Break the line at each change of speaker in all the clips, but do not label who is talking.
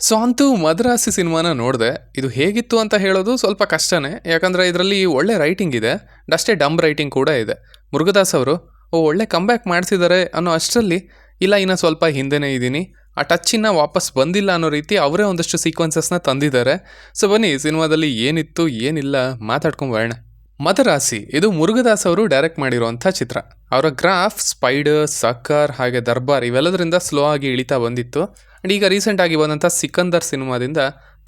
So ಅಂತೂ ಮದ್ರಾಸಿ ಸಿನಿಮಾನ ನೋಡಿದೆ. ಇದು ಹೇಗಿತ್ತು ಅಂತ ಹೇಳೋದು ಸ್ವಲ್ಪ ಕಷ್ಟನೇ, ಯಾಕಂದರೆ ಇದರಲ್ಲಿ ಒಳ್ಳೆ ರೈಟಿಂಗ್ ಇದೆ, ಅಷ್ಟೇ ಡಂಬ್ ರೈಟಿಂಗ್ ಕೂಡ ಇದೆ. ಮುರುಗದಾಸ್ ಅವರು ಒಳ್ಳೆ ಕಂಬ್ಯಾಕ್ ಮಾಡಿಸಿದ್ದಾರೆ ಅನ್ನೋ ಅಷ್ಟರಲ್ಲಿ, ಇಲ್ಲ ಇನ್ನು ಸ್ವಲ್ಪ ಹಿಂದೆನೇ ಇದ್ದೀನಿ, ಆ ಟಚ್ಚಿನ ವಾಪಸ್ ಬಂದಿಲ್ಲ ಅನ್ನೋ ರೀತಿ ಅವರೇ ಒಂದಷ್ಟು ಸೀಕ್ವೆನ್ಸಸ್ನ ತಂದಿದ್ದಾರೆ. ಸೊ ಬನ್ನಿ ಸಿನಿಮಾದಲ್ಲಿ ಏನಿತ್ತು ಏನಿಲ್ಲ ಮಾತಾಡ್ಕೊಂಬರೋಣ. ಮದರಾಸಿ ಇದು ಮುರುಗದಾಸ್ ಅವರು ಡೈರೆಕ್ಟ್ ಮಾಡಿರುವಂಥ ಚಿತ್ರ. ಅವರ ಗ್ರಾಫ್ ಸ್ಪೈಡರ್, ಸಕ್ಕರ್ ಹಾಗೆ ದರ್ಬಾರ್ ಇವೆಲ್ಲದರಿಂದ ಸ್ಲೋ ಆಗಿ ಇಳಿತಾ ಬಂದಿತ್ತು. ಆ್ಯಂಡ್ ಈಗ ರೀಸೆಂಟಾಗಿ ಬಂದಂಥ ಸಿಕಂದರ್ ಸಿನಿಮಾದಿಂದ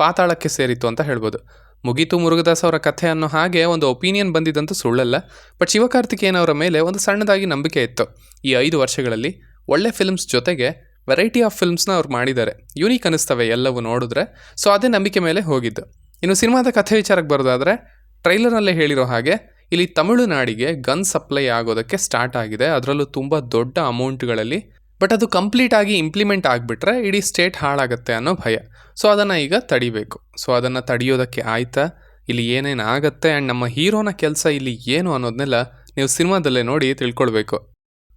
ಪಾತಾಳಕ್ಕೆ ಸೇರಿತ್ತು ಅಂತ ಹೇಳ್ಬೋದು. ಮುಗೀತು ಮುರುಗದಾಸ್ ಅವರ ಕಥೆ ಅನ್ನೋ ಹಾಗೆ ಒಂದು ಒಪಿನಿಯನ್ ಬಂದಿದ್ದಂತೂ ಸುಳ್ಳಲ್ಲ. ಬಟ್ ಶಿವಕಾರ್ತಿಕೇಯನ್ ಅವರ ಮೇಲೆ ಒಂದು ಸಣ್ಣದಾಗಿ ನಂಬಿಕೆ ಇತ್ತು. ಈ 5 ವರ್ಷಗಳಲ್ಲಿ ಒಳ್ಳೆ ಫಿಲ್ಮ್ಸ್ ಜೊತೆಗೆ ವೆರೈಟಿ ಆಫ್ ಫಿಲ್ಮ್ಸ್ನ ಅವ್ರು ಮಾಡಿದ್ದಾರೆ, ಯೂನಿಕ್ ಅನ್ನಿಸ್ತವೆ ಎಲ್ಲವೂ ನೋಡಿದ್ರೆ. ಸೊ ಅದೇ ನಂಬಿಕೆ ಮೇಲೆ ಹೋಗಿದ್ದು. ಇನ್ನು ಸಿನಿಮಾದ ಕಥೆ ವಿಚಾರಕ್ಕೆ ಬರೋದಾದರೆ, ಟ್ರೈಲರ್ನಲ್ಲೇ ಹೇಳಿರೋ ಹಾಗೆ ಇಲ್ಲಿ ತಮಿಳುನಾಡಿಗೆ ಗನ್ ಸಪ್ಲೈ ಆಗೋದಕ್ಕೆ ಸ್ಟಾರ್ಟ್ ಆಗಿದೆ, ಅದರಲ್ಲೂ ತುಂಬ ದೊಡ್ಡ ಅಮೌಂಟ್ಗಳಲ್ಲಿ. ಬಟ್ ಅದು ಕಂಪ್ಲೀಟಾಗಿ ಇಂಪ್ಲಿಮೆಂಟ್ ಆಗಿಬಿಟ್ರೆ ಇಡೀ ಸ್ಟೇಟ್ ಹಾಳಾಗುತ್ತೆ ಅನ್ನೋ ಭಯ. ಸೊ ಅದನ್ನು ಈಗ ತಡಿಬೇಕು. ಸೊ ಅದನ್ನು ತಡೆಯೋದಕ್ಕೆ ಆಯ್ತಾ, ಇಲ್ಲಿ ಏನೇನು ಆಗುತ್ತೆ ಆ್ಯಂಡ್ ನಮ್ಮ ಹೀರೋನ ಕೆಲಸ ಇಲ್ಲಿ ಏನು ಅನ್ನೋದನ್ನೆಲ್ಲ ನೀವು ಸಿನಿಮಾದಲ್ಲೇ ನೋಡಿ ತಿಳ್ಕೊಳ್ಬೇಕು.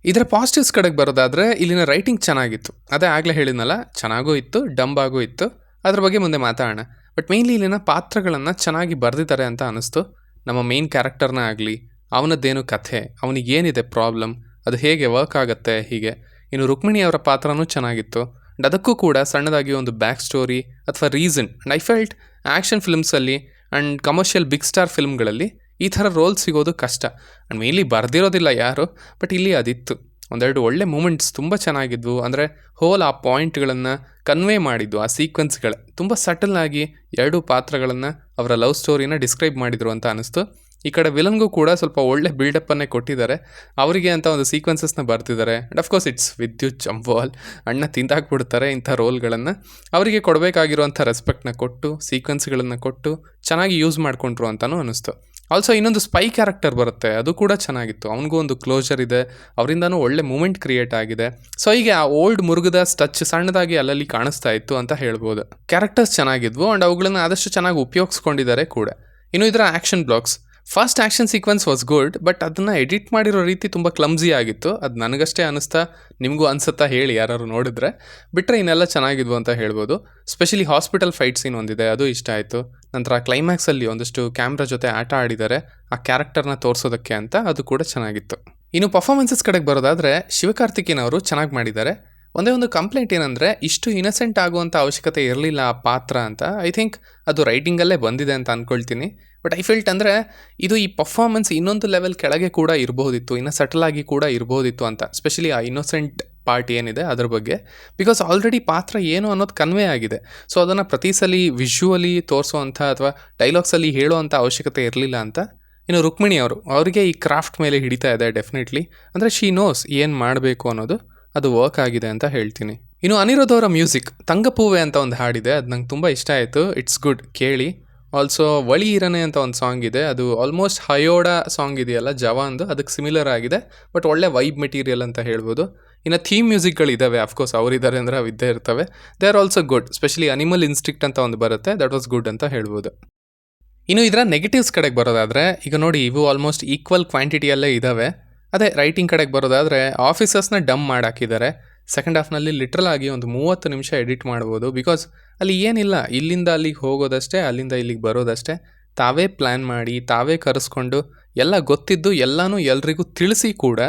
ಇದರ ಪಾಸಿಟಿವ್ಸ್ ಕಡೆಗೆ ಬರೋದಾದರೆ, ಇಲ್ಲಿನ ರೈಟಿಂಗ್ ಚೆನ್ನಾಗಿತ್ತು. ಅದೇ ಆಗಲೇ ಹೇಳಿದ್ನಲ್ಲ, ಚೆನ್ನಾಗೂ ಇತ್ತು, ಡಂಬಾಗೂ ಇತ್ತು. ಅದ್ರ ಬಗ್ಗೆ ಮುಂದೆ ಮಾತಾಡೋಣ. ಬಟ್ ಮೇಯ್ನ್ಲಿ ಇಲ್ಲಿನ ಪಾತ್ರಗಳನ್ನು ಚೆನ್ನಾಗಿ ಬರೆದಿದ್ದಾರೆ ಅಂತ ಅನ್ನಿಸ್ತು. ನಮ್ಮ ಮೇನ್ ಕ್ಯಾರೆಕ್ಟರ್ನ ಆಗಲಿ, ಅವನದ್ದೇನು ಕಥೆ, ಅವನಿಗೇನಿದೆ ಪ್ರಾಬ್ಲಮ್, ಅದು ಹೇಗೆ ವರ್ಕ್ ಆಗುತ್ತೆ, ಹೀಗೆ. ಇನ್ನು ರುಕ್ಮಿಣಿ ಅವರ ಪಾತ್ರನೂ ಚೆನ್ನಾಗಿತ್ತು. ಆ್ಯಂಡ್ ಅದಕ್ಕೂ ಕೂಡ ಸಣ್ಣದಾಗಿ ಒಂದು ಬ್ಯಾಕ್ ಸ್ಟೋರಿ ಅಥವಾ reason. And I felt action ಫಿಲ್ಮ್ಸಲ್ಲಿ ಆ್ಯಂಡ್ ಕಮರ್ಷಿಯಲ್ ಬಿಗ್ ಸ್ಟಾರ್ ಫಿಲ್ಮ್ಗಳಲ್ಲಿ ಈ ಥರ ರೋಲ್ ಸಿಗೋದು ಕಷ್ಟ. ಆ್ಯಂಡ್ ಮೇಯ್ನ್ಲಿ ಬರ್ದಿರೋದಿಲ್ಲ ಯಾರು, ಬಟ್ ಇಲ್ಲಿ ಅದಿತ್ತು. ಒಂದೆರಡು ಒಳ್ಳೆ ಮೂಮೆಂಟ್ಸ್ ತುಂಬ ಚೆನ್ನಾಗಿದ್ವು. ಅಂದರೆ ಹೋಲ್ ಆ ಪಾಯಿಂಟ್ಗಳನ್ನು ಕನ್ವೇ ಮಾಡಿದ್ದು, ಆ ಸೀಕ್ವೆನ್ಸ್ಗಳೇ ತುಂಬ ಸಟಲ್ಲಾಗಿ ಎರಡೂ ಪಾತ್ರಗಳನ್ನು ಅವರ ಲವ್ ಸ್ಟೋರಿನ ಡಿಸ್ಕ್ರೈಬ್ ಮಾಡಿದರು ಅಂತ ಅನ್ನಿಸ್ತು. ಈ ಕಡೆ ವಿಲನ್ಗೂ ಕೂಡ ಸ್ವಲ್ಪ ಒಳ್ಳೆ ಬಿಲ್ಡಪ್ಪನ್ನೇ ಕೊಟ್ಟಿದ್ದಾರೆ. ಅವರಿಗೆ ಅಂತ ಒಂದು ಸೀಕ್ವೆನ್ಸಸ್ನ ಬರ್ತಿದ್ದಾರೆ. ಆ್ಯಂಡ್ ಅಫ್ಕೋರ್ಸ್ ಇಟ್ಸ್ ವಿದ್ಯುತ್ ಜಂವಾಲ್, ಅಣ್ಣ ತಿಂದಾಕ್ಬಿಡ್ತಾರೆ ಇಂಥ ರೋಲ್ಗಳನ್ನು. ಅವರಿಗೆ ಕೊಡಬೇಕಾಗಿರುವಂಥ ರೆಸ್ಪೆಕ್ಟ್ನ ಕೊಟ್ಟು, ಸೀಕ್ವೆನ್ಸ್ಗಳನ್ನು ಕೊಟ್ಟು ಚೆನ್ನಾಗಿ ಯೂಸ್ ಮಾಡಿಕೊಂಡ್ರು ಅಂತಲೂ ಅನ್ನಿಸ್ತು. ಆಲ್ಸೋ ಇನ್ನೊಂದು ಸ್ಪೈ ಕ್ಯಾರೆಕ್ಟರ್ ಬರುತ್ತೆ, ಅದು ಕೂಡ ಚೆನ್ನಾಗಿತ್ತು. ಅವನಿಗೂ ಒಂದು ಕ್ಲೋಜರ್ ಇದೆ, ಅವರಿಂದನೂ ಒಳ್ಳೆ ಮೂಮೆಂಟ್ ಕ್ರಿಯೇಟ್ ಆಗಿದೆ. ಸೊ ಹೀಗೆ ಆ ಓಲ್ಡ್ ಮುರುಗದಾಸ್ ಟಚ್ ಸಣ್ಣದಾಗಿ ಅಲ್ಲಲ್ಲಿ ಕಾಣಿಸ್ತಾ ಇತ್ತು ಅಂತ ಹೇಳ್ಬೋದು. ಕ್ಯಾರೆಕ್ಟರ್ಸ್ ಚೆನ್ನಾಗಿದ್ವು ಆ್ಯಂಡ್ ಅವುಗಳನ್ನು ಆದಷ್ಟು ಚೆನ್ನಾಗಿ ಉಪಯೋಗಿಸ್ಕೊಂಡಿದ್ದಾರೆ ಕೂಡ. ಇನ್ನು ಇದರ action blocks, first action sequence was good, but ಅದನ್ನು ಎಡಿಟ್ ಮಾಡಿರೋ ರೀತಿ ತುಂಬ ಕ್ಲಮ್ಸಿ ಆಗಿತ್ತು. ಅದು ನನಗಷ್ಟೇ ಅನ್ನಿಸ್ತಾ, ನಿಮಗೂ ಅನಿಸುತ್ತಾ ಹೇಳಿ ಯಾರು ನೋಡಿದ್ರೆ. ಬಿಟ್ಟರೆ ಇನ್ನೆಲ್ಲ ಚೆನ್ನಾಗಿದ್ವು ಅಂತ ಹೇಳ್ಬೋದು. ಸ್ಪೆಷಲಿ ಹಾಸ್ಪಿಟಲ್ ಫೈಟ್ ಸೀನ್ ಒಂದಿದೆ, ಅದು ಇಷ್ಟ ಆಯಿತು. ನಂತರ ಕ್ಲೈಮ್ಯಾಕ್ಸಲ್ಲಿ ಒಂದಷ್ಟು ಕ್ಯಾಮ್ರಾ ಜೊತೆ ಆಟ ಆಡಿದ್ದಾರೆ ಆ ಕ್ಯಾರೆಕ್ಟರ್ನ ತೋರಿಸೋದಕ್ಕೆ ಅಂತ, ಅದು ಕೂಡ ಚೆನ್ನಾಗಿತ್ತು. ಇನ್ನು ಪರ್ಫಾರ್ಮೆನ್ಸಸ್ ಕಡೆಗೆ ಬರೋದಾದರೆ, ಶಿವಕಾರ್ತಿಕೇಯನ್ ಅವರು ಚೆನ್ನಾಗಿ ಮಾಡಿದ್ದಾರೆ. ಒಂದೇ ಒಂದು ಕಂಪ್ಲೇಂಟ್ ಏನಂದರೆ, ಇಷ್ಟು ಇನಸೆಂಟ್ ಆಗುವಂಥ ಅವಶ್ಯಕತೆ ಇರಲಿಲ್ಲ ಆ ಪಾತ್ರ ಅಂತ. ಐ ಥಿಂಕ್ ಅದು ರೈಟಿಂಗಲ್ಲೇ ಬಂದಿದೆ ಅಂತ ಅಂದ್ಕೊಳ್ತೀನಿ. ಬಟ್ ಐ ಫೀಲ್ಟ್ ಅಂದರೆ ಇದು ಈ ಪರ್ಫಾರ್ಮೆನ್ಸ್ ಇನ್ನೊಂದು ಲೆವೆಲ್ ಕೆಳಗೆ ಕೂಡ ಇರ್ಬೋದಿತ್ತು, ಇನ್ನೂ ಸಟಲಾಗಿ ಕೂಡ ಇರ್ಬೋದಿತ್ತು ಅಂತ. ಸ್ಪೆಷಲಿ ಆ ಇನ್ನೋಸೆಂಟ್ ಪಾರ್ಟ್ ಏನಿದೆ ಅದ್ರ ಬಗ್ಗೆ. ಬಿಕಾಸ್ ಆಲ್ರೆಡಿ ಪಾತ್ರ ಏನು ಅನ್ನೋದು ಕನ್ವೇ ಆಗಿದೆ. ಸೊ ಅದನ್ನು ಪ್ರತಿ ಸಲ ವಿಶ್ಯುವಲಿ ತೋರಿಸೋವಂಥ ಅಥವಾ ಡೈಲಾಗ್ಸಲ್ಲಿ ಹೇಳೋವಂಥ ಅವಶ್ಯಕತೆ ಇರಲಿಲ್ಲ ಅಂತ. ಇನ್ನು ರುಕ್ಮಿಣಿ ಅವರಿಗೆ ಈ ಕ್ರಾಫ್ಟ್ ಮೇಲೆ ಹಿಡಿತಾ ಇದೆ ಡೆಫಿನೆಟ್ಲಿ. ಅಂದರೆ ಶಿ ನೋಸ್ ಏನು ಮಾಡಬೇಕು ಅನ್ನೋದು, ಅದು ವರ್ಕ್ ಆಗಿದೆ ಅಂತ ಹೇಳ್ತೀನಿ. ಇನ್ನು ಅನಿರುದ್ಧ್ ಅವರ ಮ್ಯೂಸಿಕ್, ತಂಗಪೂವೆ ಅಂತ ಒಂದು ಹಾಡಿದೆ, ಅದು ನಂಗೆ ತುಂಬ ಇಷ್ಟ ಆಯಿತು. ಇಟ್ಸ್ ಗುಡ್, ಕೇಳಿ. ಆಲ್ಸೋ ವಳಿ ಇರನೆ ಅಂತ ಒಂದು ಸಾಂಗ್ ಇದೆ, ಅದು ಆಲ್ಮೋಸ್ಟ್ ಹಯೋಡ ಸಾಂಗ್ ಇದೆಯಲ್ಲ ಜವಾನ್ದು, ಅದಕ್ಕೆ ಸಿಮಿಲರ್ ಆಗಿದೆ. ಬಟ್ ಒಳ್ಳೆ ವೈಬ್ ಮೆಟೀರಿಯಲ್ ಅಂತ ಹೇಳ್ಬೋದು. ಇನ್ನು ಥೀಮ್ ಮ್ಯೂಸಿಕ್ಗಳಿದ್ದಾವೆ, ಅಫ್ಕೋರ್ಸ್ ಅವರಿದ್ದಾರೆ ಅಂದರೆ ಅವು ಇದ್ದೇ ಇರ್ತವೆ. They are also good. Especially animal instinct ಅಂತ ಒಂದು ಬರುತ್ತೆ, ದಟ್ ವಾಸ್ ಗುಡ್ ಅಂತ ಹೇಳ್ಬೋದು. ಇನ್ನು ಇದರ ನೆಗೆಟಿವ್ಸ್ ಕಡೆಗೆ ಬರೋದಾದರೆ, ಈಗ ನೋಡಿ ಇವು ಆಲ್ಮೋಸ್ಟ್ ಈಕ್ವಲ್ ಕ್ವಾಂಟಿಟಿಯಲ್ಲೇ ಇದ್ದಾವೆ. ಅದೇ ರೈಟಿಂಗ್ ಕಡೆಗೆ ಬರೋದಾದರೆ, ಆಫೀಸರ್ಸ್ನ ಡಮ್ ಮಾಡಾಕಿದ್ದಾರೆ. ಸೆಕೆಂಡ್ ಹಾಫ್ನಲ್ಲಿ ಲಿಟ್ರಲ್ ಆಗಿ ಒಂದು 30 ನಿಮಿಷ ಎಡಿಟ್ ಮಾಡ್ಬೋದು. ಬಿಕಾಸ್ ಅಲ್ಲಿ ಏನಿಲ್ಲ, ಇಲ್ಲಿಂದ ಅಲ್ಲಿಗೆ ಹೋಗೋದಷ್ಟೇ, ಅಲ್ಲಿಂದ ಇಲ್ಲಿಗೆ ಬರೋದಷ್ಟೇ. ತಾವೇ ಪ್ಲ್ಯಾನ್ ಮಾಡಿ, ತಾವೇ ಕರೆಸ್ಕೊಂಡು, ಎಲ್ಲ ಗೊತ್ತಿದ್ದು ಎಲ್ಲನೂ ಎಲ್ರಿಗೂ ತಿಳಿಸಿ ಕೂಡ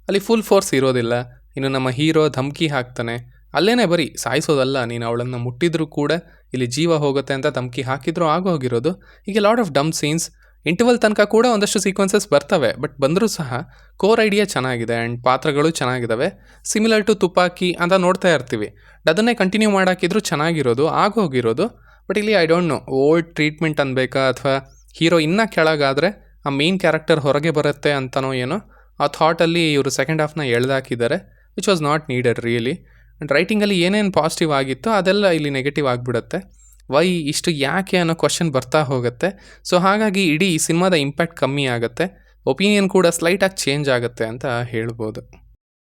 ಅಲ್ಲಿ ಫುಲ್ ಫೋರ್ಸ್ ಇರೋದಿಲ್ಲ. ಇನ್ನು ನಮ್ಮ ಹೀರೋ ಧಮ್ಕಿ ಹಾಕ್ತಾನೆ, ಅಲ್ಲೇ ಬರೀ ಸಾಯಿಸೋದಲ್ಲ, ನೀನು ಅವಳನ್ನು ಮುಟ್ಟಿದ್ರೂ ಕೂಡ ಇಲ್ಲಿ ಜೀವ ಹೋಗುತ್ತೆ ಅಂತ ಧಮ್ಕಿ ಹಾಕಿದ್ರೂ ಆಗೋಗಿರೋದು. ಹೀಗೆ ಲಾಟ್ ಆಫ್ ಡಮ್ ಸೀನ್ಸ್. ಇಂಟರ್ವಲ್ ತನಕ ಕೂಡ ಒಂದಷ್ಟು ಸೀಕ್ವೆನ್ಸಸ್ ಬರ್ತವೆ, ಬಟ್ ಬಂದರೂ ಸಹ ಕೋರ್ ಐಡಿಯಾ ಚೆನ್ನಾಗಿದೆ ಆ್ಯಂಡ್ ಪಾತ್ರಗಳು ಚೆನ್ನಾಗಿದ್ದಾವೆ. ಸಿಮಿಲರ್ ಟು ತುಪಾಕಿ ಅಂತ ನೋಡ್ತಾ ಇರ್ತೀವಿ, ಅದನ್ನೇ ಕಂಟಿನ್ಯೂ ಮಾಡಾಕಿದ್ರು ಚೆನ್ನಾಗಿರೋದು, ಆಗೋಗಿರೋದು. ಬಟ್ ಇಲ್ಲಿ I don't know, old treatment ಅನ್ಬೇಕಾ ಅಥವಾ ಹೀರೋ ಇನ್ನೂ ಕೆಳಗಾದರೆ ಆ ಮೇನ್ ಕ್ಯಾರೆಕ್ಟರ್ ಹೊರಗೆ ಬರುತ್ತೆ ಅಂತನೋ ಏನೋ ಆ ಥಾಟಲ್ಲಿ ಇವರು ಸೆಕೆಂಡ್ ಹಾಫ್ನ ಎಳ್ದಾಕಿದ್ದಾರೆ, which was not needed really. And ರೈಟಿಂಗಲ್ಲಿ ಏನೇನು ಪಾಸಿಟಿವ್ ಆಗಿತ್ತೋ ಅದೆಲ್ಲ ಇಲ್ಲಿ ನೆಗೆಟಿವ್ ಆಗಿಬಿಡುತ್ತೆ. ವೈ ಇಷ್ಟು ಯಾಕೆ ಅನ್ನೋ ಕ್ವಶನ್ ಬರ್ತಾ ಹೋಗುತ್ತೆ. ಸೊ ಹಾಗಾಗಿ ಇಡೀ ಈ ಸಿನಿಮಾದ ಇಂಪ್ಯಾಕ್ಟ್ ಕಮ್ಮಿ ಆಗುತ್ತೆ, ಒಪಿನಿಯನ್ ಕೂಡ ಸ್ಲೈಟಾಗಿ ಚೇಂಜ್ ಆಗುತ್ತೆ ಅಂತ ಹೇಳ್ಬೋದು.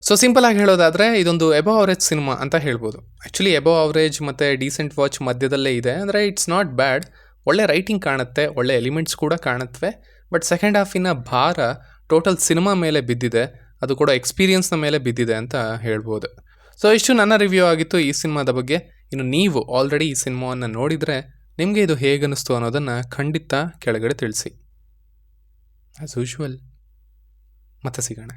ಸೊ ಸಿಂಪಲಾಗಿ ಹೇಳೋದಾದರೆ, ಇದೊಂದು ಎಬೋ ಅವರೇಜ್ ಸಿನಿಮಾ ಅಂತ ಹೇಳ್ಬೋದು. ಆ್ಯಕ್ಚುಲಿ ಎಬೋ ಅವರೇಜ್ ಮತ್ತು ಡೀಸೆಂಟ್ ವಾಚ್ ಮಧ್ಯದಲ್ಲೇ ಇದೆ. ಅಂದರೆ ಇಟ್ಸ್ ನಾಟ್ ಬ್ಯಾಡ್, ಒಳ್ಳೆ ರೈಟಿಂಗ್ ಕಾಣುತ್ತೆ, ಒಳ್ಳೆ ಎಲಿಮೆಂಟ್ಸ್ ಕೂಡ ಕಾಣುತ್ತವೆ. ಬಟ್ ಸೆಕೆಂಡ್ ಹಾಫಿನ ಭಾರ ಟೋಟಲ್ ಸಿನಿಮಾ ಮೇಲೆ ಬಿದ್ದಿದೆ, ಅದು ಕೂಡ ಎಕ್ಸ್ಪೀರಿಯನ್ಸ್ನ ಮೇಲೆ ಬಿದ್ದಿದೆ ಅಂತ ಹೇಳ್ಬೋದು. ಸೊ ಇಷ್ಟು ನನ್ನ ರಿವ್ಯೂ ಆಗಿತ್ತು ಈ ಸಿನಿಮಾದ ಬಗ್ಗೆ. ಇನ್ನು ನೀವು ಆಲ್ರೆಡಿ ಈ ಸಿನಿಮಾವನ್ನು ನೋಡಿದರೆ ನಿಮಗೆ ಇದು ಹೇಗನ್ನಿಸ್ತು ಅನ್ನೋದನ್ನು ಖಂಡಿತ ಕೆಳಗಡೆ ತಿಳಿಸಿ. ಆ್ಯಸ್ ಯೂಶ್ವಲ್ ಮತ್ತೆ ಸಿಗೋಣ.